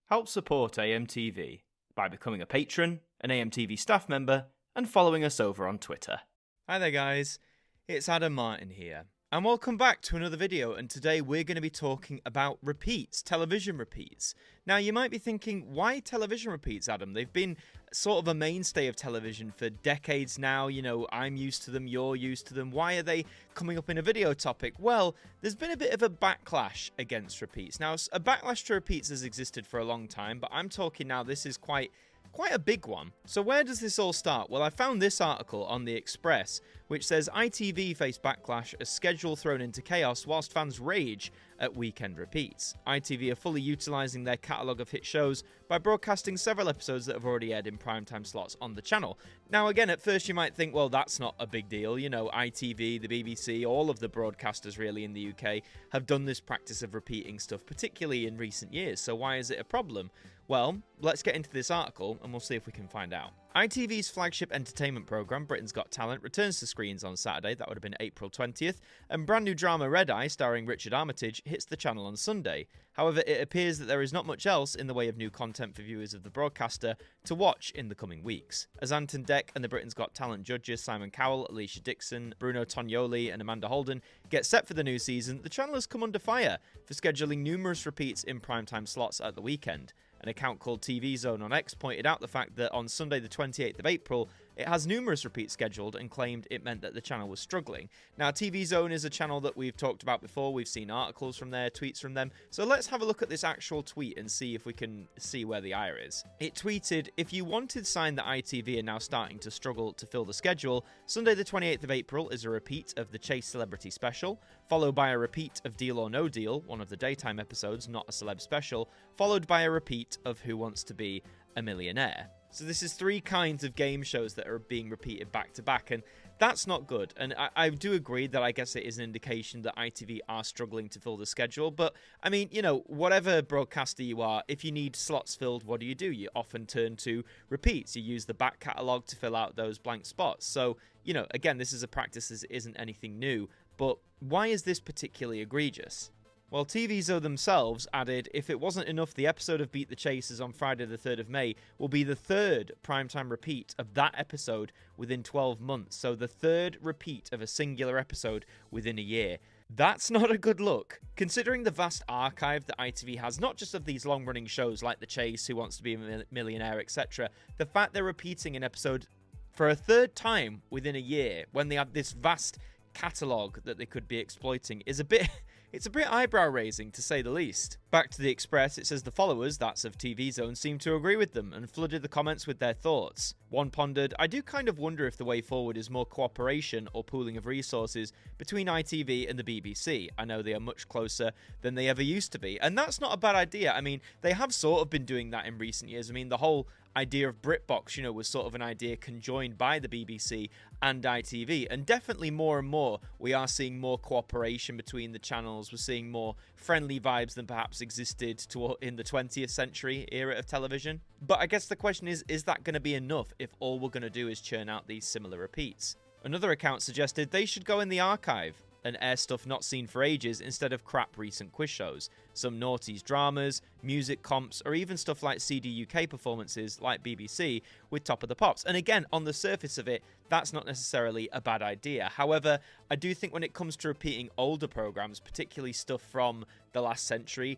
Help support AMTV by becoming a patron, an AMTV staff member, and following us over on Twitter. Hi there guys, it's Adam Martyn here, and welcome back to another video, and today we're going to be talking about repeats, television repeats. Now you might be thinking, why television repeats, Adam? They've been sort of a mainstay of television for decades now, you know, I'm used to them, you're used to them, why are they coming up in a video topic? Well, there's been a bit of a backlash against repeats. Now, a backlash to repeats has existed for a long time, but I'm talking now, this is quite a big one. So where does this all start? Well, I found this article on The Express, which says ITV face backlash as schedule thrown into chaos whilst fans rage at weekend repeats. ITV are fully utilising their catalogue of hit shows by broadcasting several episodes that have already aired in primetime slots on the channel. Now again, at first you might think, well, that's not a big deal. You know, ITV, the BBC, all of the broadcasters really in the UK have done this practice of repeating stuff, particularly in recent years. So why is it a problem? Well, let's get into this article and we'll see if we can find out. ITV's flagship entertainment programme, Britain's Got Talent, returns to screens on Saturday, that would have been April 20th, and brand new drama Red Eye, starring Richard Armitage, hits the channel on Sunday. However, it appears that there is not much else in the way of new content for viewers of the broadcaster to watch in the coming weeks. As Anton Deck and the Britain's Got Talent judges Simon Cowell, Alicia Dixon, Bruno Tognoli and Amanda Holden get set for the new season, the channel has come under fire for scheduling numerous repeats in primetime slots at the weekend. An account called TV Zone on X pointed out the fact that on Sunday the 28th of April, it has numerous repeats scheduled and claimed it meant that the channel was struggling. Now, TV Zone is a channel that we've talked about before. We've seen articles from there, tweets from them. So let's have a look at this actual tweet and see if we can see where the ire is. It tweeted, "If you wanted sign that ITV are now starting to struggle to fill the schedule, Sunday the 28th of April is a repeat of the Chase Celebrity Special, followed by a repeat of Deal or No Deal, one of the daytime episodes, not a celeb special, followed by a repeat of Who Wants to Be a Millionaire." So this is three kinds of game shows that are being repeated back to back, and that's not good. And I do agree that I guess it is an indication that ITV are struggling to fill the schedule. But, I mean, you know, whatever broadcaster you are, if you need slots filled, what do? You often turn to repeats. You use the back catalogue to fill out those blank spots. So, you know, again, this is a practice that isn't anything new. But why is this particularly egregious? Well, TVZO themselves added, if it wasn't enough, the episode of Beat the Chasers on Friday the 3rd of May will be the third primetime repeat of that episode within 12 months. So the third repeat of a singular episode within a year. That's not a good look. Considering the vast archive that ITV has, not just of these long-running shows like The Chase, Who Wants to Be a Millionaire, etc., the fact they're repeating an episode for a third time within a year when they have this vast catalogue that they could be exploiting is it's a bit eyebrow-raising, to say the least. Back to The Express, it says the followers, that's of TV Zone, seem to agree with them and flooded the comments with their thoughts. One pondered, "I do kind of wonder if the way forward is more cooperation or pooling of resources between ITV and the BBC. I know they are much closer than they ever used to be." And that's not a bad idea. I mean, they have sort of been doing that in recent years. I mean, the whole idea of BritBox, you know, was sort of an idea conjoined by the BBC and ITV, and definitely more and more we are seeing more cooperation between the channels. We're seeing more friendly vibes than perhaps existed in the 20th century era of television. But I guess the question is that going to be enough if all we're going to do is churn out these similar repeats? Another account suggested they should go in the archive and air stuff not seen for ages instead of crap recent quiz shows. Some noughties dramas, music comps, or even stuff like CD UK performances like BBC with Top of the Pops. And again, on the surface of it, that's not necessarily a bad idea. However, I do think when it comes to repeating older programmes, particularly stuff from the last century,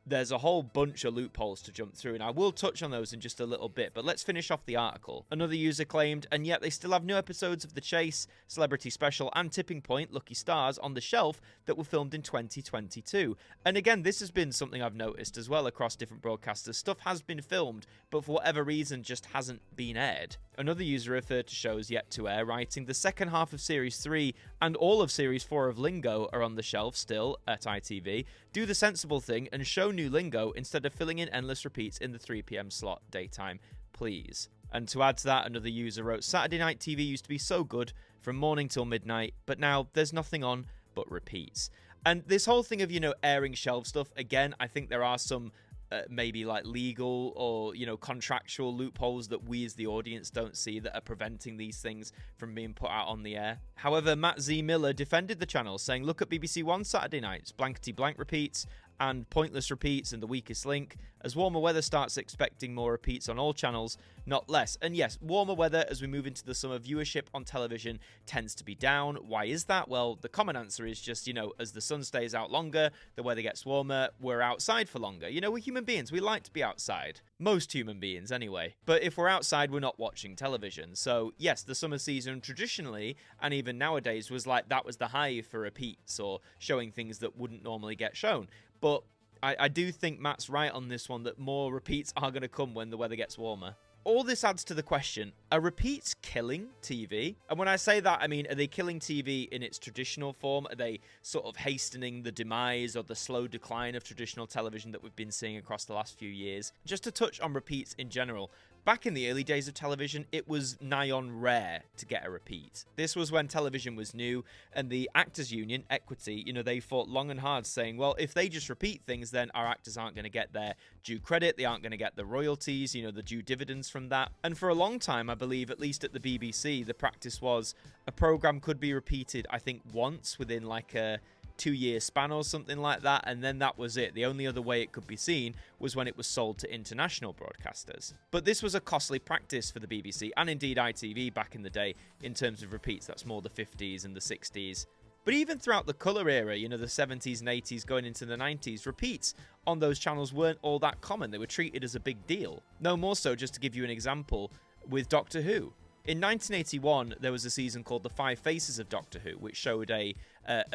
there's a whole bunch of loopholes to jump through, and I will touch on those in just a little bit, but let's finish off the article. Another user claimed, and yet they still have new episodes of The Chase, Celebrity Special, and Tipping Point, Lucky Stars, on the shelf that were filmed in 2022. And again, this has been something I've noticed as well across different broadcasters. Stuff has been filmed, but for whatever reason just hasn't been aired. Another user referred to shows yet to air, writing, "The second half of Series 3 and all of Series 4 of Lingo are on the shelf still at ITV. Do the sensible thing and show new Lingo instead of filling in endless repeats in the 3 PM slot daytime, please." And to add to that, another user wrote, "Saturday night TV used to be so good from morning till midnight, but now there's nothing on but repeats." And this whole thing of, you know, airing shelf stuff, again, I think there are some maybe like legal or, you know, contractual loopholes that we as the audience don't see that are preventing these things from being put out on the air. However, Matt Z. Miller defended the channel, saying, "Look at BBC One Saturday nights, blankety blank repeats, and pointless repeats and the weakest link. As warmer weather starts, expecting more repeats on all channels, not less. And yes, warmer weather as we move into the summer, viewership on television tends to be down. Why is that? Well, the common answer is just, as the sun stays out longer, the weather gets warmer, we're outside for longer. We're human beings, we like to be outside. Most human beings anyway. But if we're outside, we're not watching television. So yes, the summer season traditionally, and even nowadays, was like that was the high for repeats or showing things that wouldn't normally get shown. But I do think Matt's right on this one, that more repeats are going to come when the weather gets warmer. All this adds to the question, are repeats killing TV? And when I say that, I mean, are they killing TV in its traditional form? Are they sort of hastening the demise or the slow decline of traditional television that we've been seeing across the last few years? Just to touch on repeats in general, back in the early days of television, it was nigh on rare to get a repeat. This was when television was new, and the Actors Union, Equity, they fought long and hard saying, well, if they just repeat things, then our actors aren't going to get their due credit, they aren't going to get the royalties, the due dividends from that. And for a long time, I believe, at least at the BBC, the practice was a programme could be repeated, I think, once within like a 2-year span or something like that, and then that was it. The only other way it could be seen was when it was sold to international broadcasters. But this was a costly practice for the BBC and indeed ITV back in the day in terms of repeats. That's more the 50s and the 60s. But even throughout the colour era, the 70s and 80s going into the 90s, repeats on those channels weren't all that common. They were treated as a big deal. No more so, just to give you an example, with Doctor Who. In 1981, there was a season called The Five Faces of Doctor Who, which showed a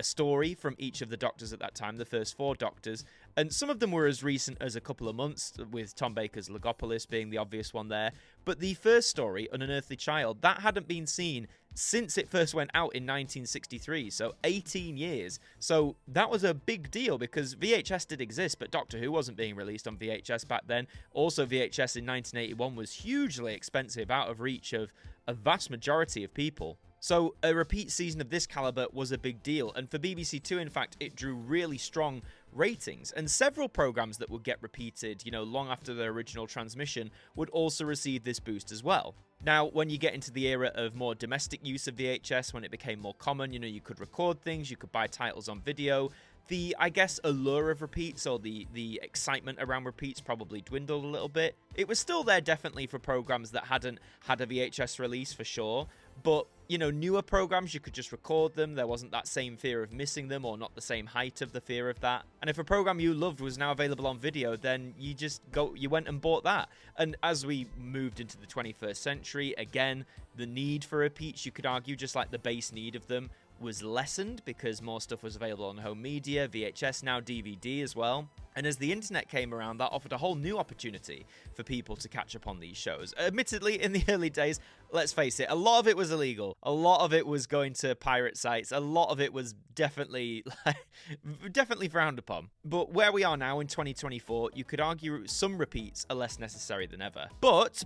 story from each of the Doctors at that time, the first 4 Doctors, and some of them were as recent as a couple of months, with Tom Baker's Logopolis being the obvious one there. But the first story, An Unearthly Child, that hadn't been seen since it first went out in 1963, so 18 years. So that was a big deal because VHS did exist, but Doctor Who wasn't being released on VHS back then. Also, VHS in 1981 was hugely expensive, out of reach of a vast majority of people. So a repeat season of this caliber was a big deal, and for BBC Two, in fact, it drew really strong ratings, and several programs that would get repeated, long after their original transmission would also receive this boost as well. Now, when you get into the era of more domestic use of VHS, when it became more common, you could record things, you could buy titles on video, the, I guess, allure of repeats or the excitement around repeats probably dwindled a little bit. It was still there definitely for programs that hadn't had a VHS release for sure, but newer programs, you could just record them. There wasn't that same fear of missing them, or not the same height of the fear of that. And if a program you loved was now available on video, then you went and bought that. And as we moved into the 21st century, again, the need for repeats, you could argue, just like the base need of them, was lessened because more stuff was available on home media, VHS, now DVD as well. And as the internet came around, that offered a whole new opportunity for people to catch up on these shows. Admittedly, in the early days, let's face it, a lot of it was illegal. A lot of it was going to pirate sites. A lot of it was definitely frowned upon. But where we are now in 2024, you could argue some repeats are less necessary than ever. But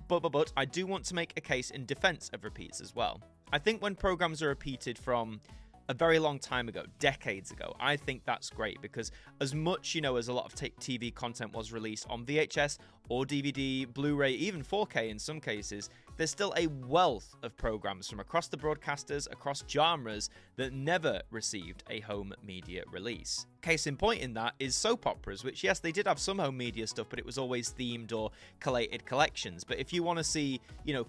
I do want to make a case in defense of repeats as well. I think when programs are repeated from a very long time ago, decades ago, I think that's great, because as much, as a lot of TV content was released on VHS or DVD, Blu-ray, even 4K in some cases, there's still a wealth of programs from across the broadcasters, across genres, that never received a home media release. Case in point in that is soap operas, which, yes, they did have some home media stuff, but it was always themed or collated collections. But if you want to see,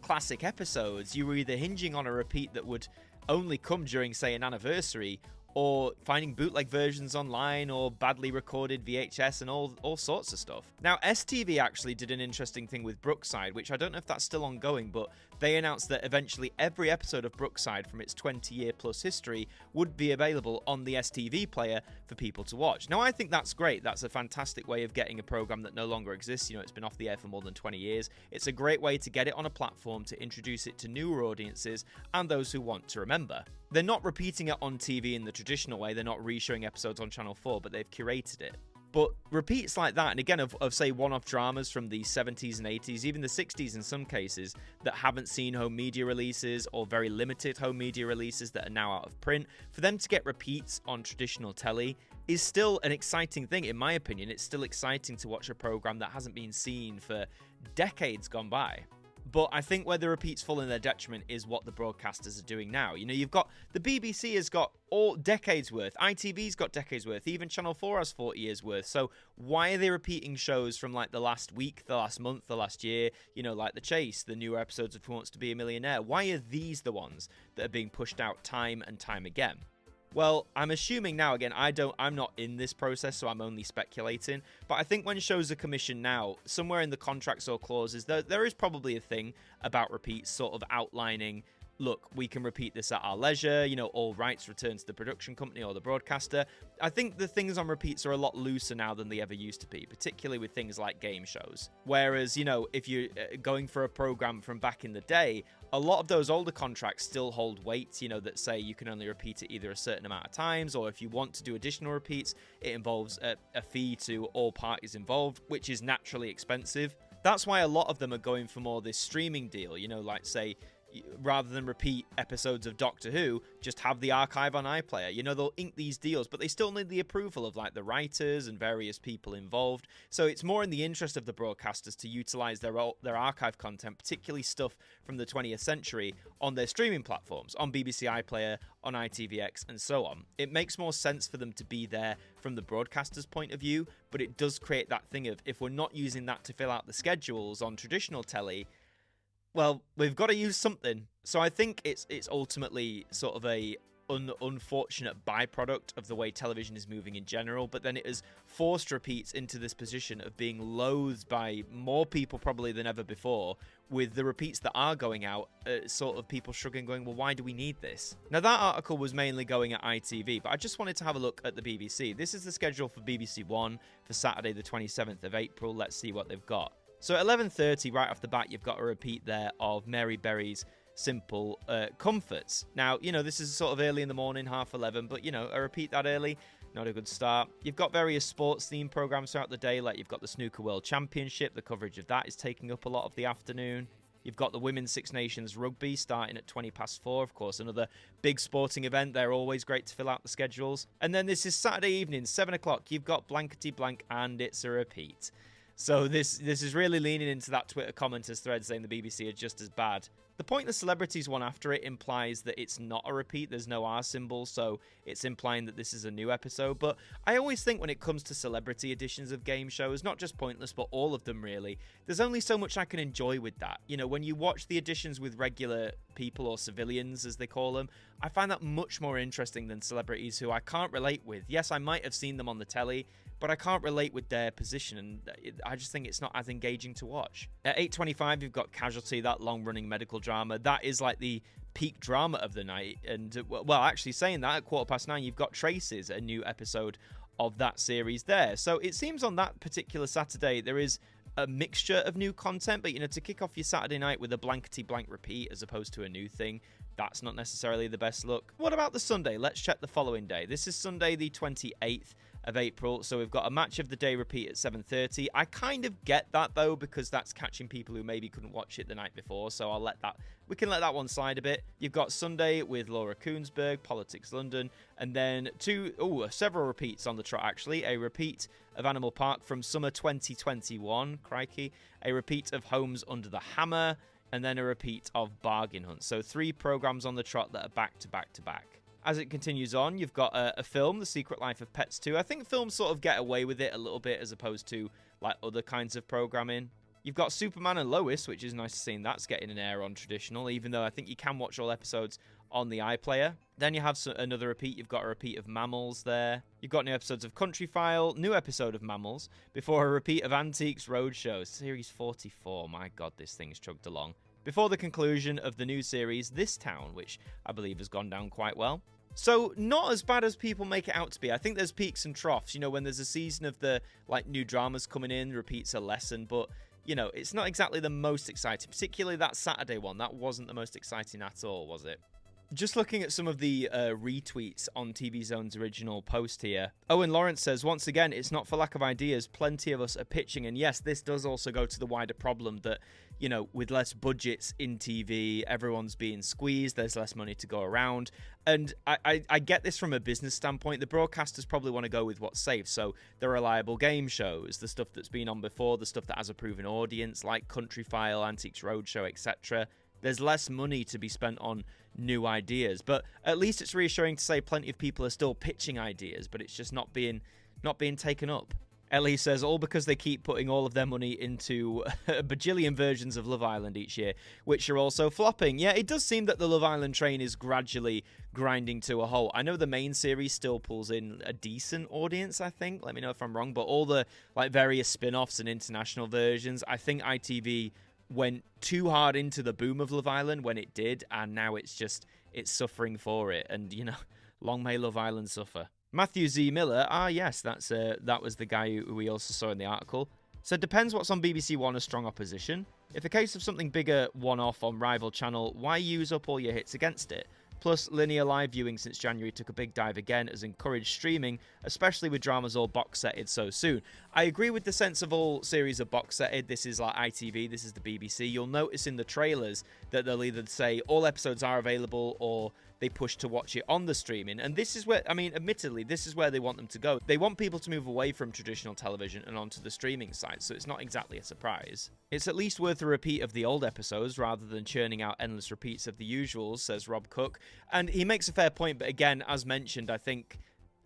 classic episodes, you were either hinging on a repeat that would only come during, say, an anniversary, or finding bootleg versions online, or badly recorded VHS, and all sorts of stuff. Now, STV actually did an interesting thing with Brookside, which I don't know if that's still ongoing, but they announced that eventually every episode of Brookside from its 20-year-plus history would be available on the STV player for people to watch. Now, I think that's great. That's a fantastic way of getting a program that no longer exists. It's been off the air for more than 20 years. It's a great way to get it on a platform, to introduce it to newer audiences and those who want to remember. They're not repeating it on TV in the traditional way. They're not reshowing episodes on Channel 4, but they've curated it. But repeats like that, and again, of say, one-off dramas from the 70s and 80s, even the 60s in some cases, that haven't seen home media releases, or very limited home media releases that are now out of print, for them to get repeats on traditional telly is still an exciting thing, in my opinion. It's still exciting to watch a program that hasn't been seen for decades gone by. But I think where the repeats fall in their detriment is what the broadcasters are doing now. You know, you've got the BBC has got all decades worth, ITV's got decades worth, even Channel 4 has 40 years worth. So why are they repeating shows from like the last week, the last month, the last year? You know, like The Chase, the newer episodes of Who Wants to Be a Millionaire. Why are these the ones that are being pushed out time and time again? Well, I'm assuming now, again, I'm not in this process, so I'm only speculating. But I think when shows are commissioned now, somewhere in the contracts or clauses, there is probably a thing about repeats sort of outlining, look, we can repeat this at our leisure, you know, all rights return to the production company or the broadcaster. I think the things on repeats are a lot looser now than they ever used to be, particularly with things like game shows. Whereas, you know, if you're going for a program from back in the day, a lot of those older contracts still hold weight, you know, that say you can only repeat it either a certain amount of times, or if you want to do additional repeats, it involves a fee to all parties involved, which is naturally expensive. That's why a lot of them are going for more this streaming deal, you know, like say, rather than repeat episodes of Doctor Who, just have the archive on iPlayer. You know, they'll ink these deals, but they still need the approval of like the writers and various people involved. So it's more in the interest of the broadcasters to utilize their archive content, particularly stuff from the 20th century, on their streaming platforms, on BBC iPlayer, on ITVX, and so on. It makes more sense for them to be there from the broadcaster's point of view, but it does create that thing of, if we're not using that to fill out the schedules on traditional telly, well, we've got to use something. So I think it's ultimately sort of a unfortunate byproduct of the way television is moving in general, but then it has forced repeats into this position of being loathed by more people probably than ever before, with the repeats that are going out, sort of people shrugging, going, well, why do we need this? Now, that article was mainly going at ITV, but I just wanted to have a look at the BBC. This is the schedule for BBC One for Saturday the 27th of April. Let's see what they've got. So at 11:30, right off the bat, you've got a repeat there of Mary Berry's Simple Comforts. Now, you know, this is sort of early in the morning, 11:30, but, you know, a repeat that early, not a good start. You've got various sports-themed programs throughout the day, like you've got the Snooker World Championship. The coverage of that is taking up a lot of the afternoon. You've got the Women's Six Nations Rugby starting at 4:20. Of course, another big sporting event. They're always great to fill out the schedules. And then this is Saturday evening, 7 o'clock. You've got Blankety Blank, and it's a repeat. So this is really leaning into that Twitter commenters thread saying the BBC are just as bad. The Pointless Celebrities one after it implies that it's not a repeat. There's no R symbol, so it's implying that this is a new episode. But I always think when it comes to celebrity editions of game shows, not just Pointless, but all of them really, there's only so much I can enjoy with that. You know, when you watch the editions with regular people, or civilians as they call them, I find that much more interesting than celebrities who I can't relate with. Yes, I might have seen them on the telly, but I can't relate with their position, and I just think it's not as engaging to watch. At 8:25, you've got Casualty, that long-running medical drama. That is like the peak drama of the night. And, well, actually saying that, at 9:15, you've got Traces, a new episode of that series there. So it seems on that particular Saturday, there is a mixture of new content, but, you know, to kick off your Saturday night with a blankety blank repeat as opposed to a new thing, that's not necessarily the best look. What about the Sunday? Let's check the following day. This is Sunday the 28th of April, so we've got a match of the day repeat at 7:30. I kind of get that though, because that's catching people who maybe couldn't watch it the night before, so we can let that one slide a bit. You've got Sunday with Laura Koonsberg, Politics London, and then several repeats on the trot actually. A repeat of Animal Park from summer 2021, crikey. A repeat of Homes Under the Hammer, and then a repeat of Bargain Hunt. So 3 programs on the trot that are back to back to back. As it continues on, you've got a film, The Secret Life of Pets 2. I think films sort of get away with it a little bit as opposed to like other kinds of programming. You've got Superman and Lois, which is nice to see that's getting an air on traditional, even though I think you can watch all episodes on the iPlayer. Then you have another repeat. You've got a repeat of Mammals there. You've got new episodes of Country File, new episode of Mammals, before a repeat of Antiques Roadshow, Series 44. My God, this thing's chugged along. Before the conclusion of the new series, This Town, which I believe has gone down quite well. So not as bad as people make it out to be. I think there's peaks and troughs. You know, when there's a season of the like new dramas coming in, repeats a lesson, but you know, it's not exactly the most exciting. Particularly that Saturday one. That wasn't the most exciting at all, was it? Just looking at some of the retweets on TV Zone's original post here. Owen Lawrence says, once again, it's not for lack of ideas. Plenty of us are pitching. And yes, this does also go to the wider problem that, you know, with less budgets in TV, everyone's being squeezed. There's less money to go around. And I get this from a business standpoint. The broadcasters probably want to go with what's safe. So the reliable game shows, the stuff that's been on before, the stuff that has a proven audience, like Country File, Antiques Roadshow, etc. There's less money to be spent on new ideas, but at least it's reassuring to say plenty of people are still pitching ideas, but it's just not being taken up. Ellie says, all because they keep putting all of their money into a bajillion versions of Love Island each year, which are also flopping. Yeah, it does seem that the Love Island train is gradually grinding to a halt. I know the main series still pulls in a decent audience, I think. Let me know if I'm wrong, but all the like various spin-offs and international versions, I think ITV went too hard into the boom of Love Island when it did, and now it's suffering for it. And, you know, long may Love Island suffer. Matthew Z. Miller, yes, that was the guy who we also saw in the article. So it depends what's on BBC One as strong opposition. If a case of something bigger one-off on rival channel, why use up all your hits against it? Plus, linear live viewing since January took a big dive again, has encouraged streaming, especially with dramas all box-setted so soon. I agree with the sense of all series are box-setted. This is like ITV, this is the BBC. You'll notice in the trailers that they'll either say all episodes are available or they push to watch it on the streaming. And this is where, I mean, admittedly, this is where they want them to go. They want people to move away from traditional television and onto the streaming side, so it's not exactly a surprise. It's at least worth a repeat of the old episodes rather than churning out endless repeats of the usuals, says Rob Cook. And he makes a fair point, but again, as mentioned, I think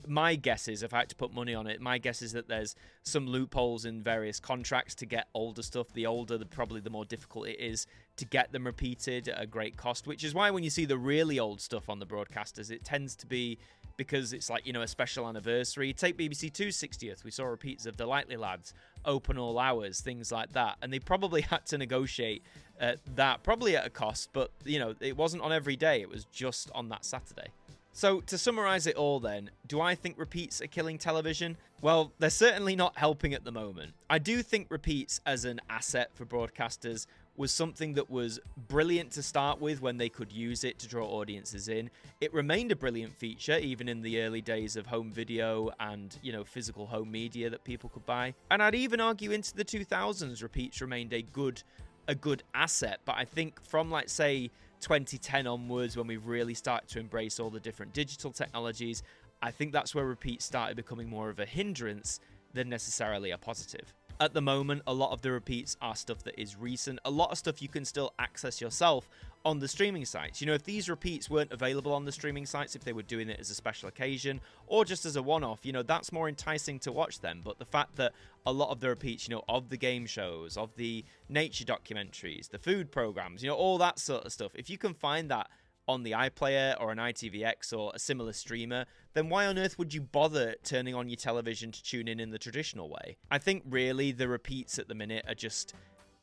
my guess is, if I had to put money on it, my guess is that there's some loopholes in various contracts to get older stuff. The older, probably the more difficult it is to get them repeated at a great cost, which is why when you see the really old stuff on the broadcasters, it tends to be because it's like, you know, a special anniversary. Take BBC Two's 60th. We saw repeats of The Lightly Lads, Open All Hours, things like that. And they probably had to negotiate that, probably at a cost, but, you know, it wasn't on every day. It was just on that Saturday. So, to summarise it all then, do I think repeats are killing television? Well, they're certainly not helping at the moment. I do think repeats as an asset for broadcasters was something that was brilliant to start with when they could use it to draw audiences in. It remained a brilliant feature even in the early days of home video and, you know, physical home media that people could buy. And I'd even argue into the 2000s, repeats remained a good asset. But I think from, like, say, 2010 onwards, when we've really started to embrace all the different digital technologies, I think that's where repeats started becoming more of a hindrance than necessarily a positive. At the moment, a lot of the repeats are stuff that is recent. A lot of stuff you can still access yourself on the streaming sites. You know, if these repeats weren't available on the streaming sites, if they were doing it as a special occasion or just as a one-off, you know, that's more enticing to watch them. But the fact that a lot of the repeats, you know, of the game shows, of the nature documentaries, the food programs, you know, all that sort of stuff, if you can find that on the iPlayer or an ITVX or a similar streamer, then why on earth would you bother turning on your television to tune in the traditional way? I think really the repeats at the minute are just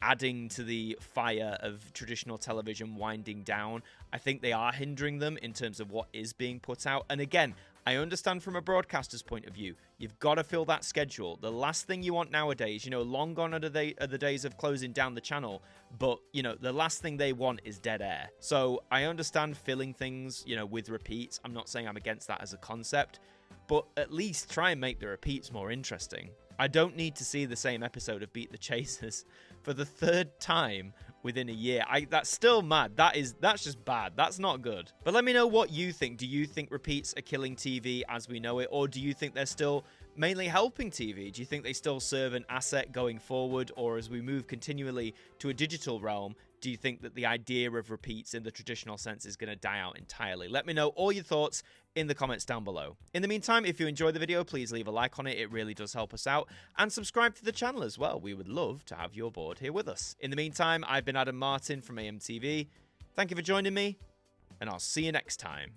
adding to the fire of traditional television winding down. I think they are hindering them in terms of what is being put out. And again, I understand from a broadcaster's point of view, you've got to fill that schedule. The last thing you want nowadays, you know, long gone are the days of closing down the channel, but, you know, the last thing they want is dead air. So I understand filling things, you know, with repeats. I'm not saying I'm against that as a concept, but at least try and make the repeats more interesting. I don't need to see the same episode of Beat the Chasers for the third time within a year. That's still mad. That's just bad. That's not good. But let me know what you think. Do you think repeats are killing TV as we know it, or do you think they're still mainly helping TV? Do you think they still serve an asset going forward, or as we move continually to a digital realm, do you think that the idea of repeats in the traditional sense is going to die out entirely? Let me know all your thoughts in the comments down below. In the meantime, if you enjoyed the video, please leave a like on it. It really does help us out. And subscribe to the channel as well. We would love to have you aboard here with us. In the meantime, I've been Adam Martyn from AMTV. Thank you for joining me, and I'll see you next time.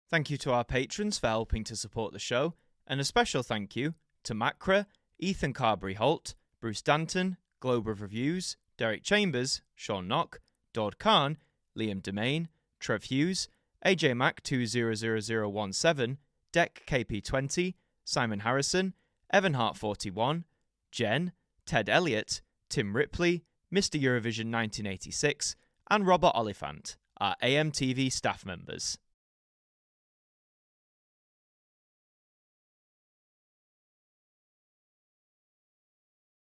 Thank you to our patrons for helping to support the show, and a special thank you to Macra, Ethan Carberry-Holt, Bruce Danton, Globe of Reviews, Derek Chambers, Sean Knock, Dord Khan, Liam Domain, Trev Hughes, AJ Mac 200017, Deck KP20, Simon Harrison, Evan Hart 41, Jen, Ted Elliott, Tim Ripley, Mr. Eurovision 1986, and Robert Oliphant. are AMTV staff members.